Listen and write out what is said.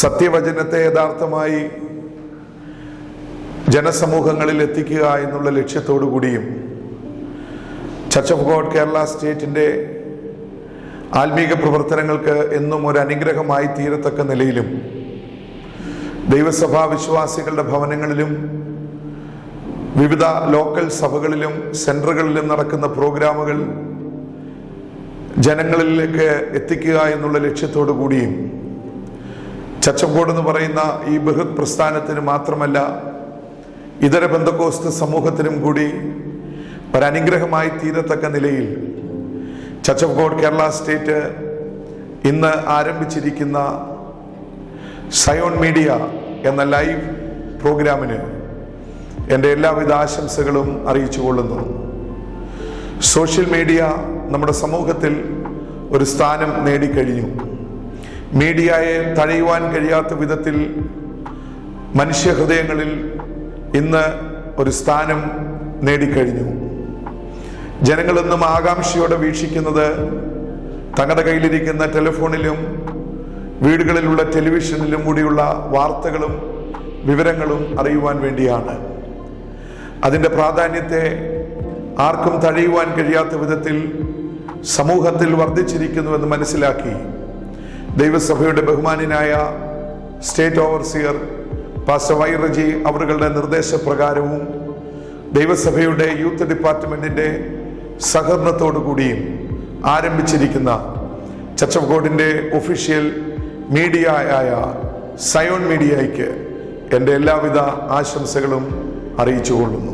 സത്യവചനത്തെ യഥാർത്ഥമായി ജനസമൂഹങ്ങളിൽ എത്തിക്കുക എന്നുള്ള ലക്ഷ്യത്തോടു കൂടിയും ചർച്ച് ഓഫ് ഗോഡ് കേരള സ്റ്റേറ്റിൻ്റെ ആത്മീക പ്രവർത്തനങ്ങൾക്ക് എന്നും ഒരു അനുഗ്രഹമായി തീരത്തക്ക നിലയിലും ദൈവസഭാ വിശ്വാസികളുടെ ഭവനങ്ങളിലും വിവിധ ലോക്കൽ സഭകളിലും സെൻറ്ററുകളിലും നടക്കുന്ന പ്രോഗ്രാമുകൾ ജനങ്ങളിലേക്ക് എത്തിക്കുക എന്നുള്ള ലക്ഷ്യത്തോടു കൂടിയും ചർച്ച് ഓഫ് ഗോഡ് എന്ന് പറയുന്ന ഈ ബൃഹത് പ്രസ്ഥാനത്തിന് മാത്രമല്ല ഇതര പെന്തക്കോസ്ത് സമൂഹത്തിനും കൂടി ഒരനുഗ്രഹമായി തീരത്തക്ക നിലയിൽ church of God Kerala state ഇന്ന് ആരംഭിച്ചിരിക്കുന്ന സയോൺ മീഡിയ എന്ന ലൈവ് പ്രോഗ്രാമിന് എൻ്റെ എല്ലാവിധ ആശംസകളും അറിയിച്ചു കൊള്ളുന്നു. സോഷ്യൽ മീഡിയ നമ്മുടെ സമൂഹത്തിൽ ഒരു സ്ഥാനം നേടിക്കഴിഞ്ഞു. മീഡിയയെ തഴയുവാൻ കഴിയാത്ത വിധത്തിൽ മനുഷ്യഹൃദയങ്ങളിൽ ഇന്ന് ഒരു സ്ഥാനം നേടിക്കഴിഞ്ഞു. ജനങ്ങളെന്നും ആകാംക്ഷയോടെ വീക്ഷിക്കുന്നത് തങ്ങളുടെ കയ്യിലിരിക്കുന്ന ടെലിഫോണിലും വീടുകളിലുള്ള ടെലിവിഷനിലും കൂടിയുള്ള വാർത്തകളും വിവരങ്ങളും അറിയുവാൻ വേണ്ടിയാണ്. അതിൻ്റെ പ്രാധാന്യത്തെ ആർക്കും തഴയുവാൻ കഴിയാത്ത വിധത്തിൽ സമൂഹത്തിൽ വർദ്ധിച്ചിരിക്കുന്നുവെന്ന് മനസ്സിലാക്കി ദൈവസഭയുടെ ബഹുമാന്യനായ state overseer pastor Y Reji അവരുടെ നിർദ്ദേശപ്രകാരവും ദൈവസഭയുടെ യൂത്ത് ഡിപ്പാർട്ട്മെൻറ്റിൻ്റെ സഹകരണത്തോടു കൂടിയും ആരംഭിച്ചിരിക്കുന്ന ചർച്ച് ഓഫ് ഗോഡിൻ്റെ ഒഫീഷ്യൽ മീഡിയ ആയ സയോൺ മീഡിയയ്ക്ക് എൻ്റെ എല്ലാവിധ ആശംസകളും അറിയിച്ചുകൊള്ളുന്നു.